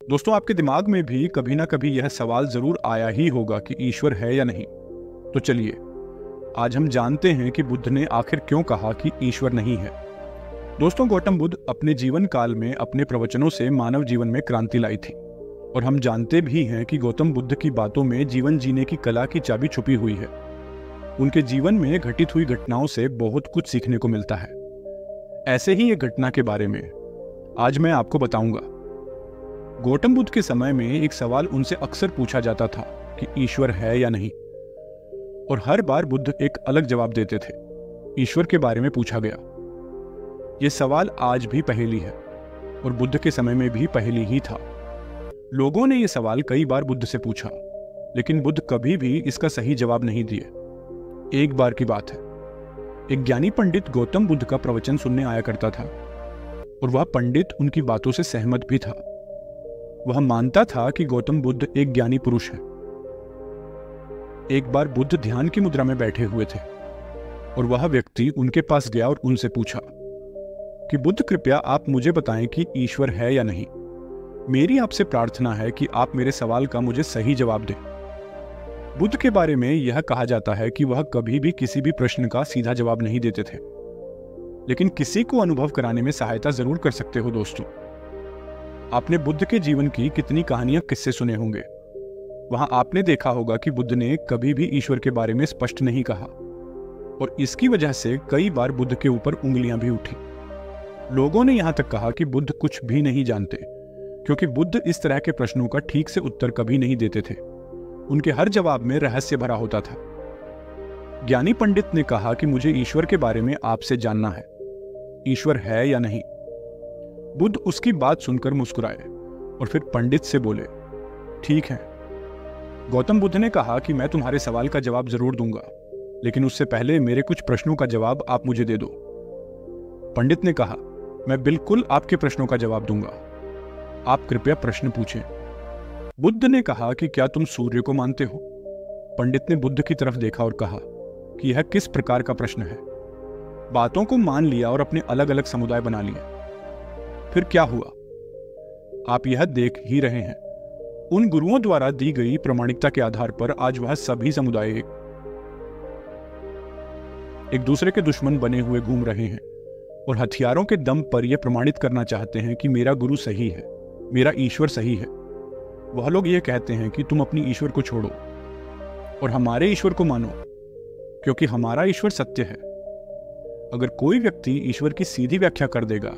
दोस्तों, आपके दिमाग में भी कभी ना कभी यह सवाल जरूर आया ही होगा कि ईश्वर है या नहीं। तो चलिए, आज हम जानते हैं कि बुद्ध ने आखिर क्यों कहा कि ईश्वर नहीं है। दोस्तों, गौतम बुद्ध अपने जीवन काल में अपने प्रवचनों से मानव जीवन में क्रांति लाई थी, और हम जानते भी हैं कि गौतम बुद्ध की बातों में जीवन जीने की कला की चाबी छुपी हुई है। उनके जीवन में घटित हुई घटनाओं से बहुत कुछ सीखने को मिलता है। ऐसे ही एक घटना के बारे में आज मैं आपको बताऊंगा। गौतम बुद्ध के समय में एक सवाल उनसे अक्सर पूछा जाता था कि ईश्वर है या नहीं, और हर बार बुद्ध एक अलग जवाब देते थे। ईश्वर के बारे में पूछा गया। यह सवाल आज भी पहेली है, और बुद्ध के समय में भी पहेली ही था। लोगों ने यह सवाल कई बार बुद्ध से पूछा, लेकिन बुद्ध कभी भी इसका सही जवाब नहीं दिए। एक बार की बात है, एक ज्ञानी पंडित गौतम बुद्ध का प्रवचन सुनने आया करता था, और वह पंडित उनकी बातों से सहमत भी था। वह मानता था कि गौतम बुद्ध एक ज्ञानी पुरुष है। एक बार बुद्ध ध्यान की मुद्रा में बैठे हुए थे, और वह व्यक्ति उनके पास गया और उनसे पूछा कि बुद्ध, कृपया आप मुझे बताएं कि ईश्वर है या नहीं। मेरी आपसे प्रार्थना है कि आप मेरे सवाल का मुझे सही जवाब दें। बुद्ध के बारे में यह कहा जाता है कि वह कभी भी किसी भी प्रश्न का सीधा जवाब नहीं देते थे, लेकिन किसी को अनुभव कराने में सहायता जरूर कर सकते हो। दोस्तों, आपने बुद्ध के जीवन की कितनी कहानियां, किस्से सुने होंगे। वहां आपने देखा होगा कि बुद्ध ने कभी भी ईश्वर के बारे में स्पष्ट नहीं कहा, और इसकी वजह से कई बार बुद्ध के ऊपर उंगलियां भी उठी। लोगों ने यहां तक कहा कि बुद्ध कुछ भी नहीं जानते, क्योंकि बुद्ध इस तरह के प्रश्नों का ठीक से उत्तर कभी नहीं देते थे। उनके हर जवाब में रहस्य भरा होता था। ज्ञानी पंडित ने कहा कि मुझे ईश्वर के बारे में आपसे जानना है। ईश्वर है या नहीं? बुद्ध उसकी बात सुनकर मुस्कुराए और फिर पंडित से बोले, ठीक है। गौतम बुद्ध ने कहा कि मैं तुम्हारे सवाल का जवाब जरूर दूंगा, लेकिन उससे पहले मेरे कुछ प्रश्नों का जवाब आप मुझे दे दो। पंडित ने कहा, मैं बिल्कुल आपके प्रश्नों का जवाब दूंगा। आप कृपया प्रश्न पूछें। बुद्ध ने कहा कि क्या तुम सूर्य को मानते हो? पंडित ने बुद्ध की तरफ देखा और कहा कि यह किस प्रकार का प्रश्न है। बातों को मान लिया और अपने अलग अलग समुदाय बना लिए। फिर क्या हुआ? आप यह देख ही रहे हैं। उन गुरुओं द्वारा दी गई प्रामाणिकता के आधार पर आज वह सभी समुदाय एक दूसरे के दुश्मन बने हुए घूम रहे हैं, और हथियारों के दम पर यह प्रमाणित करना चाहते हैं कि मेरा गुरु सही है, मेरा ईश्वर सही है। वह लोग यह कहते हैं कि तुम अपनी ईश्वर को छोड़ो और हमारे ईश्वर को मानो, क्योंकि हमारा ईश्वर सत्य है। अगर कोई व्यक्ति ईश्वर की सीधी व्याख्या कर देगा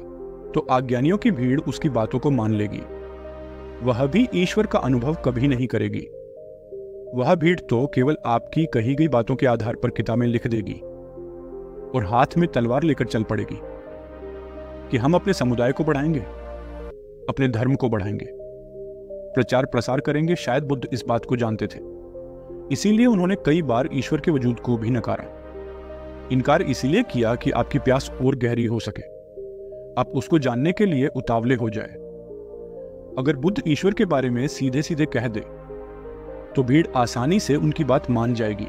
तो अज्ञानियों की भीड़ उसकी बातों को मान लेगी। वह भी ईश्वर का अनुभव कभी नहीं करेगी। वह भीड़ तो केवल आपकी कही गई बातों के आधार पर किताबें लिख देगी और हाथ में तलवार लेकर चल पड़ेगी कि हम अपने समुदाय को बढ़ाएंगे, अपने धर्म को बढ़ाएंगे, प्रचार प्रसार करेंगे। शायद बुद्ध इस बात को जानते थे, इसीलिए उन्होंने कई बार ईश्वर के वजूद को भी नकारा। इनकार इसीलिए किया कि आपकी प्यास और गहरी हो सके, आप उसको जानने के लिए उतावले हो जाए। अगर बुद्ध ईश्वर के बारे में सीधे सीधे कह दे तो भीड़ आसानी से उनकी बात मान जाएगी,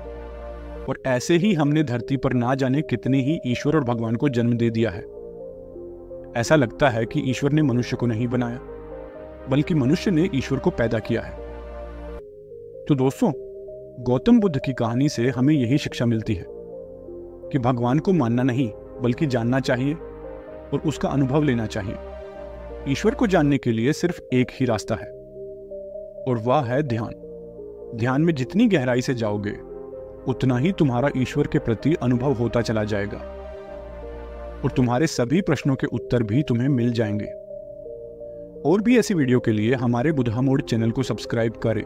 और ऐसे ही हमने धरती पर ना जाने कितने ही ईश्वर और भगवान को जन्म दे दिया है। ऐसा लगता है कि ईश्वर ने मनुष्य को नहीं बनाया, बल्कि मनुष्य ने ईश्वर को पैदा किया है। तो दोस्तों, गौतम बुद्ध की कहानी से हमें यही शिक्षा मिलती है कि भगवान को मानना नहीं, बल्कि जानना चाहिए और उसका अनुभव लेना चाहिए। ईश्वर को जानने के लिए सिर्फ एक ही रास्ता है, और वह है ध्यान। ध्यान में जितनी गहराई से जाओगे, उतना ही तुम्हारा ईश्वर के प्रति अनुभव होता चला जाएगा, और तुम्हारे सभी प्रश्नों के उत्तर भी तुम्हें मिल जाएंगे। और भी ऐसी वीडियो के लिए हमारे बुद्धा मोड चैनल को सब्सक्राइब करें